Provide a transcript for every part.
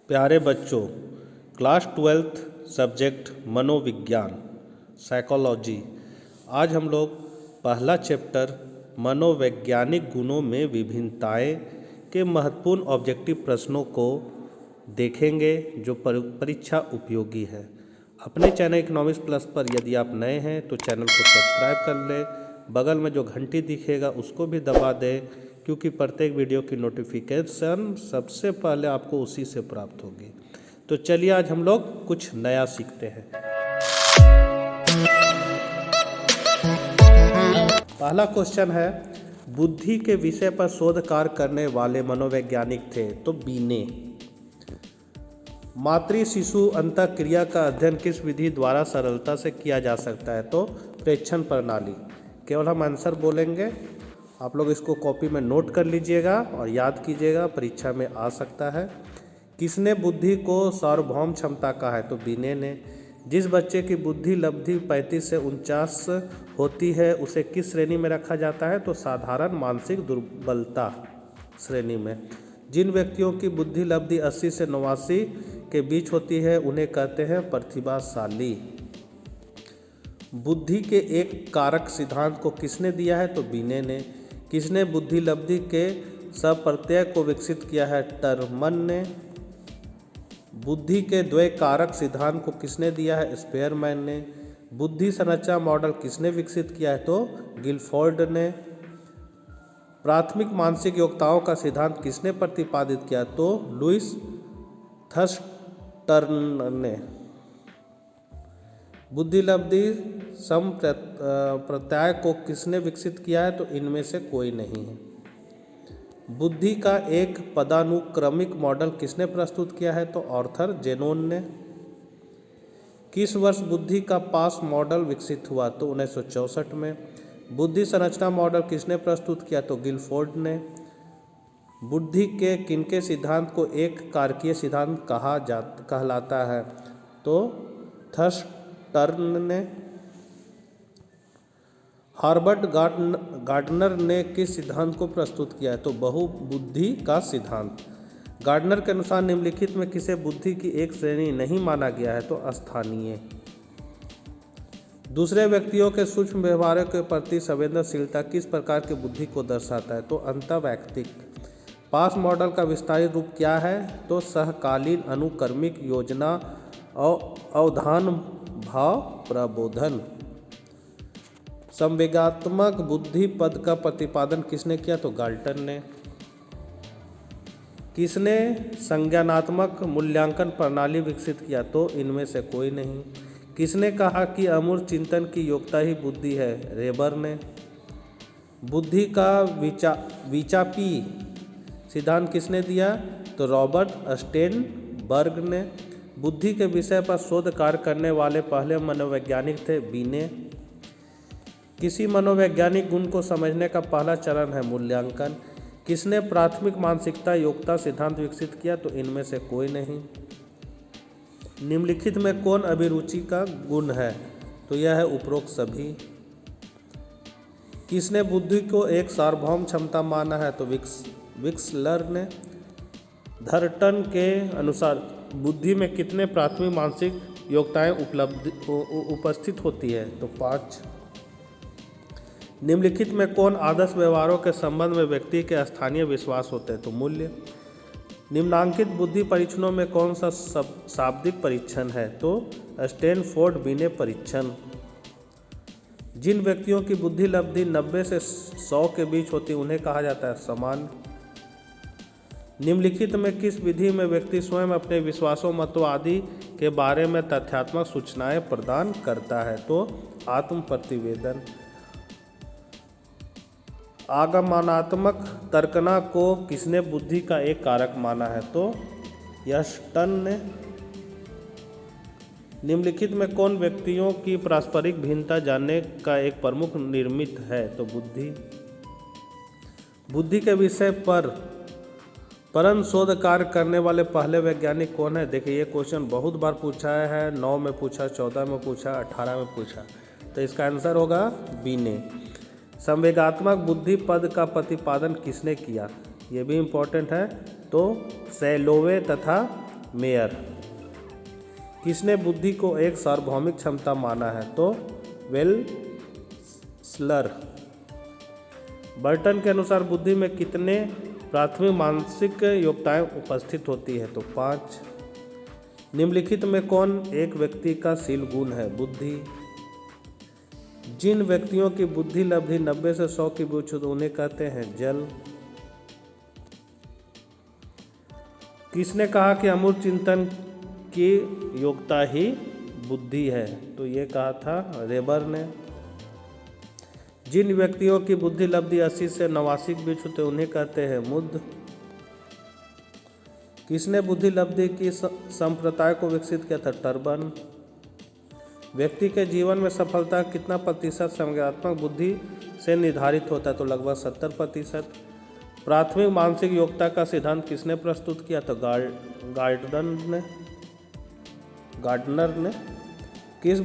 प्यारे बच्चों, class 12th subject मनोविज्ञान साइकोलॉजी। आज हम लोग पहला चैप्टर मनोवैज्ञानिक गुणों में विभिन्नताएं के महत्वपूर्ण ऑब्जेक्टिव प्रश्नों को देखेंगे जो परीक्षा उपयोगी है। अपने चैनल इकोनॉमिक्स प्लस पर यदि आप नए हैं तो चैनल को सब्सक्राइब कर लें, बगल में जो घंटी दिखेगा उसको भी दबा दें, क्योंकि प्रत्येक वीडियो की नोटिफिकेशन सबसे पहले आपको उसी से प्राप्त होगी। तो चलिए आज हम लोग कुछ नया सीखते हैं। पहला क्वेश्चन है, बुद्धि के विषय पर शोध कार्य करने वाले मनोवैज्ञानिक थे तो बीने। मातृ शिशु अंतःक्रिया का अध्ययन किस विधि द्वारा सरलता से किया जा सकता है तो प्रेक्षण प्रणाली। केवल हम आंसर बोलेंगे, आप लोग इसको कॉपी में नोट कर लीजिएगा और याद कीजिएगा, परीक्षा में आ सकता है। किसने बुद्धि को सार्वभौम क्षमता कहा है तो बीने ने। जिस बच्चे की बुद्धि लब्धि 35 से 49 होती है उसे किस श्रेणी में रखा जाता है तो साधारण मानसिक दुर्बलता श्रेणी में। जिन व्यक्तियों की बुद्धि लब्धि 80 से 89 के बीच होती है उन्हें कहते हैं प्रतिभाशाली। बुद्धि के एक कारक सिद्धांत को किसने दिया है तो बीने ने। किसने बुद्धि लब्धि के सप्रत्यय को विकसित किया है टरमन ने। बुद्धि के द्वय कारक सिद्धांत को किसने दिया है स्पेयरमैन ने। बुद्धि संरचना मॉडल किसने विकसित किया है तो गिलफोर्ड ने। प्राथमिक मानसिक योग्यताओं का सिद्धांत किसने प्रतिपादित किया तो लुइस थर्स्टन ने। बुद्धि लब्धि सम प्रत्यय को किसने विकसित किया है तो इनमें से कोई नहीं है। बुद्धि का एक पदानुक्रमिक मॉडल किसने प्रस्तुत किया है तो आर्थर जेनोन ने। किस वर्ष बुद्धि का पास मॉडल विकसित हुआ तो 1964 में। बुद्धि संरचना मॉडल किसने प्रस्तुत किया तो गिलफोर्ड ने। बुद्धि के किनके सिद्धांत को एक कारकीय सिद्धांत कहलाता है तो थर्स्टन ने। हार्बर्ट गार्डनर ने किस सिद्धांत को प्रस्तुत किया है तो बहुबुद्धि का सिद्धांत। गार्डनर के अनुसार निम्नलिखित में किसे बुद्धि की एक श्रेणी नहीं माना गया है तो स्थानीय। दूसरे व्यक्तियों के सूक्ष्म व्यवहारों के प्रति संवेदनशीलता किस प्रकार की बुद्धि को दर्शाता है तो अंतर्वैयक्तिक। पास मॉडल का विस्तारित रूप क्या है तो सहकालीन अनुक्रमिक योजना अवधान भाव प्रबोधन। संवेगात्मक बुद्धि पद का प्रतिपादन किसने किया तो गाल्टन ने। किसने संज्ञानात्मक मूल्यांकन प्रणाली विकसित किया तो इनमें से कोई नहीं। किसने कहा कि अमूर्त चिंतन की योग्यता ही बुद्धि है रेबर ने। बुद्धि का विचापी सिद्धांत किसने दिया तो रॉबर्ट स्टेनबर्ग ने। बुद्धि के विषय पर शोध कार्य करने वाले पहले मनोवैज्ञानिक थे बीने। किसी मनोवैज्ञानिक गुण को समझने का पहला चरण है मूल्यांकन। किसने प्राथमिक मानसिकता योग्यता सिद्धांत विकसित किया तो इनमें से कोई नहीं। निम्नलिखित में कौन अभिरुचि का गुण है तो यह है उपरोक्त सभी। किसने बुद्धि को एक सार्वभौम क्षमता माना है तो विक्सलर ने। थर्स्टन के अनुसार बुद्धि में कितने प्राथमिक मानसिक योग्यताएं उपस्थित होती है तो 5। निम्नलिखित में कौन आदर्श व्यवहारों के संबंध में व्यक्ति के स्थानीय विश्वास होते हैं तो मूल्य। निम्नांकित बुद्धि परीक्षणों में कौन सा शाब्दिक परीक्षण है तो स्टैनफोर्ड बीने परीक्षण। जिन व्यक्तियों की बुद्धि लब्धि 90 से 100 के बीच होती उन्हें कहा जाता है सामान्य। निम्नलिखित में किस विधि में व्यक्ति स्वयं अपने विश्वासों मतों आदि के बारे में तथ्यात्मक सूचनाएं प्रदान करता है तो आत्म प्रतिवेदन। आगमनात्मक तर्कना को किसने बुद्धि का एक कारक माना है तो यस्टन ने। निम्नलिखित में कौन व्यक्तियों की पारस्परिक भिन्नता जानने का एक प्रमुख निर्मित है तो बुद्धि। बुद्धि के विषय पर परम शोध कार्य करने वाले पहले वैज्ञानिक कौन है। देखिए ये क्वेश्चन बहुत बार पूछा है, 9 में पूछा, 14 में पूछा, 18 में पूछा, तो इसका आंसर होगा बीने। संवेगात्मक बुद्धि पद का प्रतिपादन किसने किया, ये भी इम्पोर्टेंट है, तो सैलोवे तथा मेयर। किसने बुद्धि को एक सार्वभौमिक क्षमता माना है? तो वेल्सलर। बर्टन के अनुसार बुद्धि में कितने प्राथमिक मानसिक योग्यताएं उपस्थित होती है? तो 5। निम्नलिखित में कौन एक व्यक्ति का शील गुण है? बुद्धि। जिन व्यक्तियों की बुद्धि लब्धि 90 से 100 के बीच होती है उन्हें कहते हैं जल। किसने कहा कि अमूर्त चिंतन की योग्यता ही बुद्धि है? तो ये कहा था रेबर ने। जिन व्यक्तियों की बुद्धि लब्धि 80 से 89 के बीच होते उन्हें कहते हैं मुद्ध। किसने बुद्धि लब्धि की संप्रदाय को विकसित किया था? टर्बन। व्यक्ति के जीवन में सफलता कितना प्रतिशत संज्ञानात्मक बुद्धि से निर्धारित होता है? तो लगभग 70%। प्राथमिक मानसिक योग्यता का सिद्धांत किसने प्रस्तुत किया? तो गार्डनर ने। किस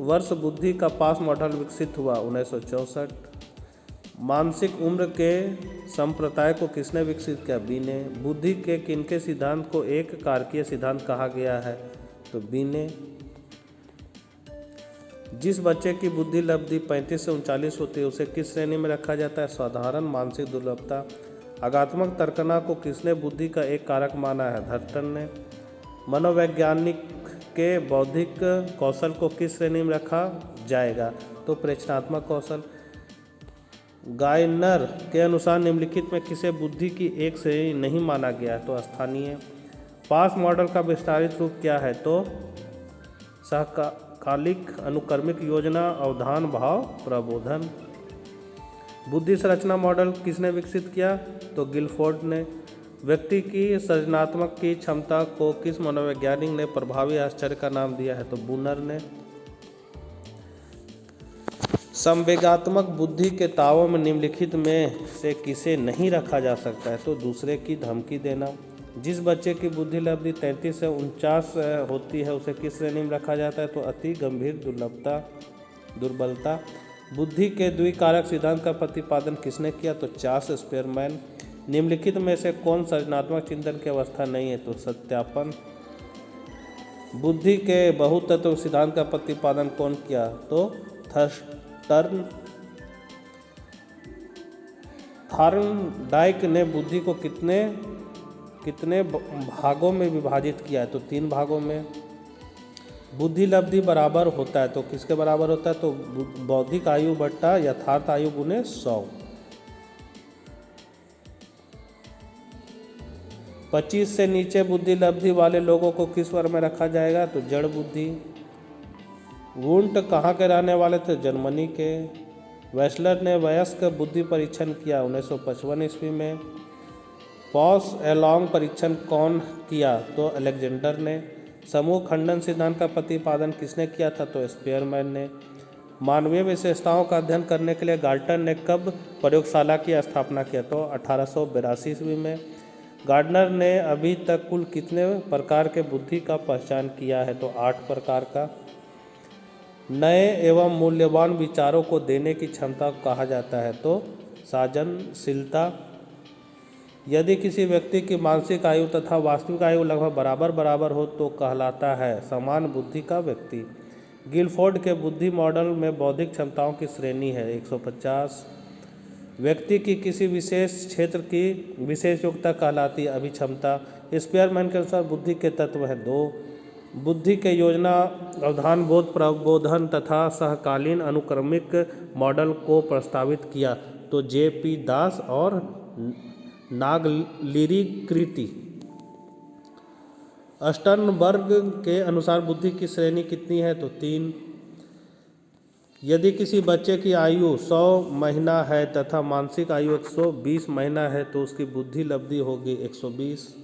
वर्ष बुद्धि का पास मॉडल विकसित हुआ? 1964। मानसिक उम्र के संप्रदाय को किसने विकसित किया? बी ने। बुद्धि के किनके सिद्धांत को एक कारकीय सिद्धांत कहा गया है? तो बी ने। जिस बच्चे की बुद्धि लब्धि 35 से 39 होती है उसे किस श्रेणी में रखा जाता है? साधारण मानसिक दुर्बलता। आगात्मक तर्कना को किसने बुद्धि का एक कारक माना है? धर्टन ने। मनोवैज्ञानिक के बौद्धिक कौशल को किस श्रेणी में रखा जाएगा? तो प्रचनात्मक कौशल। गायनर के अनुसार निम्नलिखित में किसे बुद्धि की एक श्रेणी नहीं माना गया? तो स्थानीय। पास मॉडल का विस्तारित रूप क्या है? तो सहकालिक अनुक्रमिक योजना अवधान भाव प्रबोधन। बुद्धि संरचना मॉडल किसने विकसित किया? तो गिलफोर्ड ने। व्यक्ति की सृजनात्मक की क्षमता को किस मनोवैज्ञानिक ने प्रभावी आश्चर्य का नाम दिया है? तो बूनर ने। संवेगात्मक बुद्धि के तावों में निम्नलिखित में से किसे नहीं रखा जा सकता है? तो दूसरे की धमकी देना। जिस बच्चे की बुद्धि लब्धि 33 से 49 होती है उसे किस श्रेणी में रखा जाता है? तो अति गंभीर दुर्बलता। बुद्धि के द्विकारक सिद्धांत का प्रतिपादन किसने किया? तो चार्ल्स स्पेयरमैन। निम्नलिखित में से कौन सृजनात्मक चिंतन की अवस्था नहीं है? तो सत्यापन। बुद्धि के बहुतत्व सिद्धांत का प्रतिपादन कौन किया? तो थॉर्नडाइक ने बुद्धि को कितने भागों में विभाजित किया है? तो 3 भागों में। बुद्धि लब्धि बराबर होता है तो किसके बराबर होता है? तो बौद्धिक आयु बट्टा यथार्थ आयु गुने 100। 25 से नीचे बुद्धि लब्धि वाले लोगों को किस वर्ग में रखा जाएगा? तो जड़ बुद्धि। वुंट कहाँ के रहने वाले थे? जर्मनी के। वेस्लर ने वयस्क बुद्धि परीक्षण किया 1955 ईस्वी में। पॉस एलॉन्ग परीक्षण कौन किया? तो अलेक्जेंडर ने। समूह खंडन सिद्धांत का प्रतिपादन किसने किया था? तो स्पेयरमैन ने। मानवीय विशेषताओं का अध्ययन करने के लिए गार्टन ने कब प्रयोगशाला की स्थापना किया? तो 1882 ईस्वी में। गार्डनर ने अभी तक कुल कितने प्रकार के बुद्धि का पहचान किया है? तो 8 प्रकार का। नए एवं मूल्यवान विचारों को देने की क्षमता को कहा जाता है? तो सृजनशीलता। यदि किसी व्यक्ति की मानसिक आयु तथा वास्तविक आयु लगभग बराबर हो तो कहलाता है समान बुद्धि का व्यक्ति। गिलफोर्ड के बुद्धि मॉडल में बौद्धिक क्षमताओं की श्रेणी है 150। व्यक्ति की किसी विशेष क्षेत्र की विशेष योग्यता कहलाती है अभिक्षमता। स्पेयरमैन के अनुसार बुद्धि के तत्व हैं 2। बुद्धि के योजना अवधान बोध प्रबोधन तथा सहकालीन अनुक्रमिक मॉडल को प्रस्तावित किया? तो J.P. दास और नागलिरी कृति। स्टर्नबर्ग के अनुसार बुद्धि की श्रेणी कितनी है? तो 3। यदि किसी बच्चे की आयु 100 महीना है तथा मानसिक आयु 120 महीना है तो उसकी बुद्धि लब्धि होगी 120।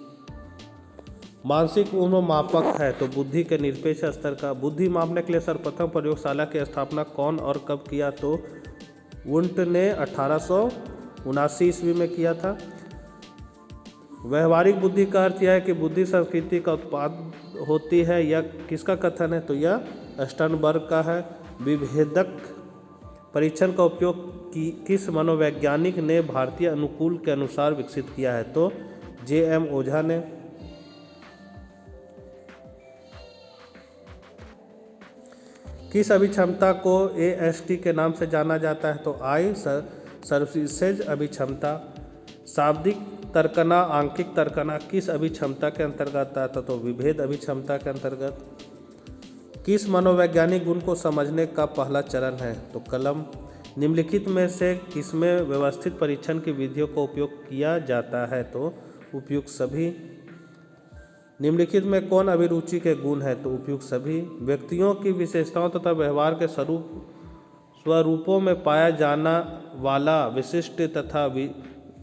मानसिक उम्र मापक है तो बुद्धि के निरपेक्ष स्तर का। बुद्धि मापने के लिए सर्वप्रथम प्रयोगशाला की स्थापना कौन और कब किया? तो वुंट ने 1879 ईस्वी में किया था। व्यवहारिक बुद्धि का अर्थ यह है कि बुद्धि संस्कृति का उत्पाद होती है। यह किसका कथन है? तो यह स्टर्नबर्ग का है। विभेदक परीक्षण का उपयोग किस मनोवैज्ञानिक ने भारतीय अनुकूल के अनुसार विकसित किया है? तो J.M. ओझा ने। किस अभिक्षमता को AST के नाम से जाना जाता है? तो आई सर्विसेज अभिक्षमता। शाब्दिक तर्कना, आंकिक तर्कना किस अभिक्षमता के अंतर्गत आता है? तो विभेद अभिक्षमता के अंतर्गत। किस मनोवैज्ञानिक गुण को समझने का पहला चरण है? तो कलम। निम्नलिखित में से किसमें व्यवस्थित परीक्षण की विधियों का उपयोग किया जाता है? तो उपयुक्त सभी। निम्नलिखित में कौन अभिरुचि के गुण है? तो उपयुक्त सभी। व्यक्तियों की विशेषताओं तथा व्यवहार के स्वरूपों में पाया जाना वाला विशिष्ट तथा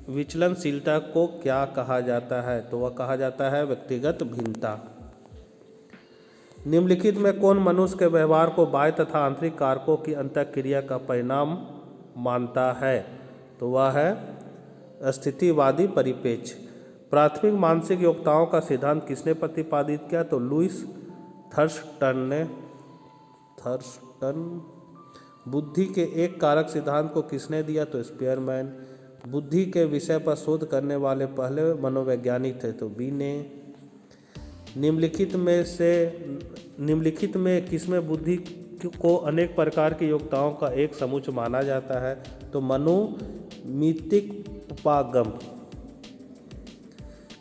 विचलनशीलता को क्या कहा जाता है? तो वह कहा जाता है व्यक्तिगत भिन्नता। निम्नलिखित में कौन मनुष्य के व्यवहार को बाह्य तथा आंतरिक कारकों की अंतःक्रिया का परिणाम मानता है? तो वह है स्थितिवादी परिप्रेक्ष्य। प्राथमिक मानसिक योग्यताओं का सिद्धांत किसने प्रतिपादित किया? तो लुईस थर्स्टन ने। बुद्धि के एक कारक सिद्धांत को किसने दिया? तो स्पीयरमैन। बुद्धि के विषय पर शोध करने वाले पहले मनोवैज्ञानिक थे? तो बीने। निम्नलिखित में किसमें बुद्धि को अनेक प्रकार की योग्यताओं का एक समूह माना जाता है? तो मनोमितिक उपागम।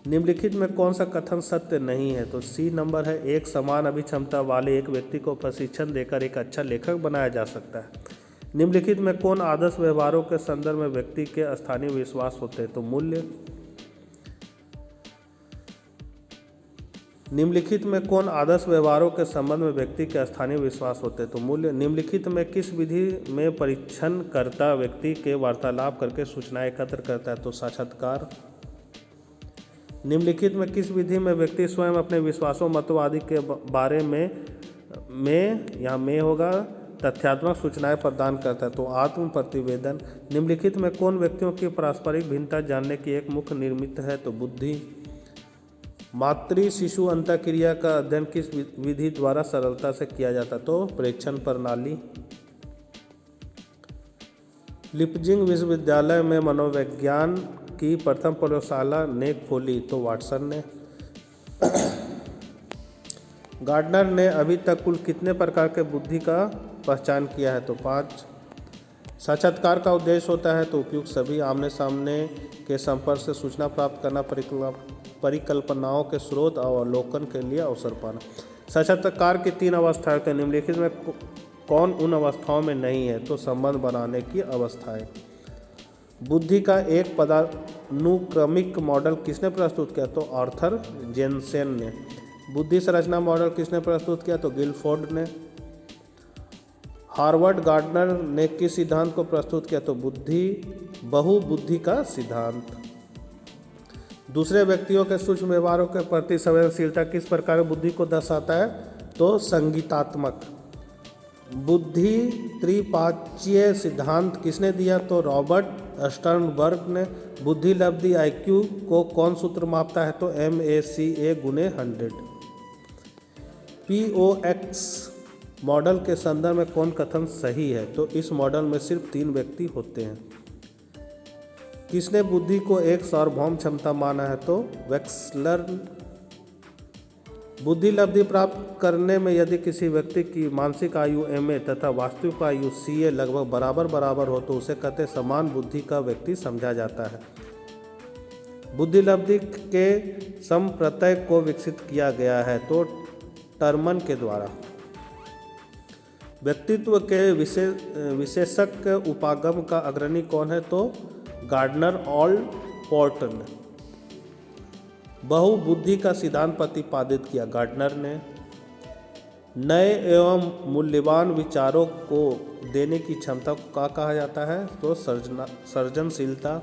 निम्नलिखित में कौन सा कथन सत्य नहीं है? तो सी नंबर है, एक समान अभिक्षमता वाले एक व्यक्ति को प्रशिक्षण देकर एक अच्छा लेखक बनाया जा सकता है। निम्नलिखित में कौन आदर्श व्यवहारों के संदर्भ में व्यक्ति के स्थानीय विश्वास होते हैं? तो मूल्य। निम्नलिखित में कौन आदर्श व्यवहारों के संबंध में व्यक्ति के स्थानीय विश्वास होते हैं? तो मूल्य। निम्नलिखित में किस विधि में परीक्षणकर्ता व्यक्ति के वार्तालाप करके सूचनाएं एकत्र करता है? तो साक्षात्कार। निम्नलिखित में किस विधि में व्यक्ति स्वयं अपने विश्वासों, मतों आदि के बारे में यहाँ में होगा तथ्यात्मक सूचनाएं प्रदान करता है? तो आत्म प्रतिवेदन। निम्नलिखित में कौन व्यक्तियों की पारस्परिक भिन्नता जानने की एक मुख्य निर्मित है? तो बुद्धि। मातृ शिशु अंतःक्रिया का अध्ययन किस विधि द्वारा सरलता से किया जाता? तो प्रेक्षण प्रणाली। लिपजिंग विश्वविद्यालय में मनोविज्ञान की प्रथम प्रयोगशाला ने खोली? तो वाटसन ने। गार्डनर ने अभी तक कुल कितने प्रकार के बुद्धि का पहचान किया है? तो 5। साक्षात्कार का उद्देश्य होता है? तो उपयुक्त सभी। आमने सामने के संपर्क से सूचना प्राप्त करना, परिकल्पनाओं के स्रोत और अवलोकन के लिए अवसर पाना। साक्षात्कार की 3 अवस्थाएं हैं। निम्नलिखित में कौन उन अवस्थाओं में नहीं है? तो संबंध बनाने की अवस्थाएं। बुद्धि का एक पदानुक्रमिक मॉडल किसने प्रस्तुत किया? तो आर्थर जेनसेन ने। बुद्धि संरचना मॉडल किसने प्रस्तुत किया? तो गिलफोर्ड ने। हार्वर्ड गार्डनर ने किस सिद्धांत को प्रस्तुत किया? तो बहुबुद्धि का सिद्धांत। दूसरे व्यक्तियों के सूक्ष्म व्यवहारों के प्रति संवेदनशीलता किस प्रकार बुद्धि को दर्शाता है? तो संगीतात्मक। बुद्धि त्रिपाच्यीय सिद्धांत किसने दिया? तो रॉबर्ट स्टर्नबर्ग ने। बुद्धि लब्धि IQ को कौन सूत्र मापता है? तो MACA/100। POX मॉडल के संदर्भ में कौन कथन सही है? तो इस मॉडल में सिर्फ 3 व्यक्ति होते हैं। किसने बुद्धि को एक सार्वभौम क्षमता माना है? तो वेक्सलर। बुद्धि लब्धि प्राप्त करने में यदि किसी व्यक्ति की मानसिक आयु MA तथा वास्तविक आयु CA लगभग बराबर हो तो उसे कहते समान बुद्धि का व्यक्ति समझा जाता है। बुद्धि लब्धि के समप्रत्यय को विकसित किया गया है? तो टर्मन के द्वारा। व्यक्तित्व के विशेषज्ञ उपागम का अग्रणी कौन है? तो गार्डनर ऑलपोर्ट। बहुबुद्धि का सिद्धांत प्रतिपादित किया? गार्डनर ने। नए एवं मूल्यवान विचारों को देने की क्षमता को क्या कहा जाता है? तो सृजनशीलता।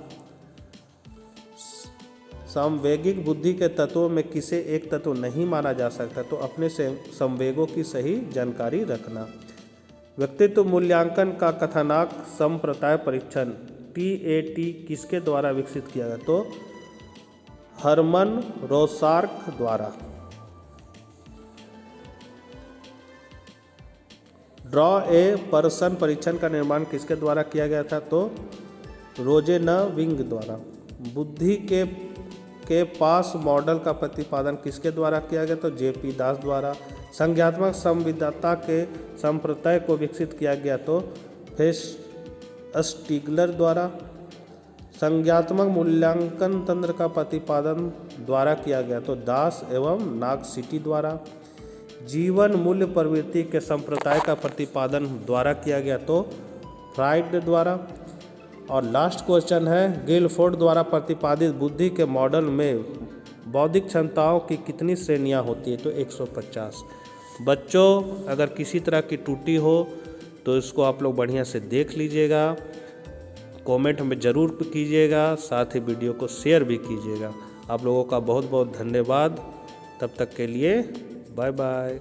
संवेगिक बुद्धि के तत्वों में किसे एक तत्व नहीं माना जा सकता? तो अपने संवेगों की सही जानकारी रखना। व्यक्तित्व मूल्यांकन का कथानक संप्रदाय परीक्षण TAT किसके द्वारा विकसित किया गया? तो हर्मन रोसार्क द्वारा। ड्रॉ ए पर्सन परीक्षण का निर्माण किसके द्वारा किया गया था? तो रोजेनविंग द्वारा। बुद्धि के के पास मॉडल का प्रतिपादन किसके द्वारा किया गया? तो जेपी दास द्वारा। संज्ञात्मक संविदाता के संप्रत्यय को विकसित किया गया तो फेस्टिग्लर द्वारा। संज्ञात्मक मूल्यांकन तंत्र का प्रतिपादन द्वारा किया गया तो दास एवं नागसिटी द्वारा। जीवन मूल्य प्रवृत्ति के संप्रदाय का प्रतिपादन द्वारा किया गया तो फ्राइड द्वारा। और लास्ट क्वेश्चन है, गिलफोर्ड द्वारा प्रतिपादित बुद्धि के मॉडल में बौद्धिक क्षमताओं की कितनी श्रेणियां होती है? तो 150। बच्चों, अगर किसी तरह की त्रुटि हो तो इसको आप लोग बढ़िया से देख लीजिएगा, कमेंट में ज़रूर कीजिएगा, साथ ही वीडियो को शेयर भी कीजिएगा। आप लोगों का बहुत बहुत धन्यवाद। तब तक के लिए बाय बाय।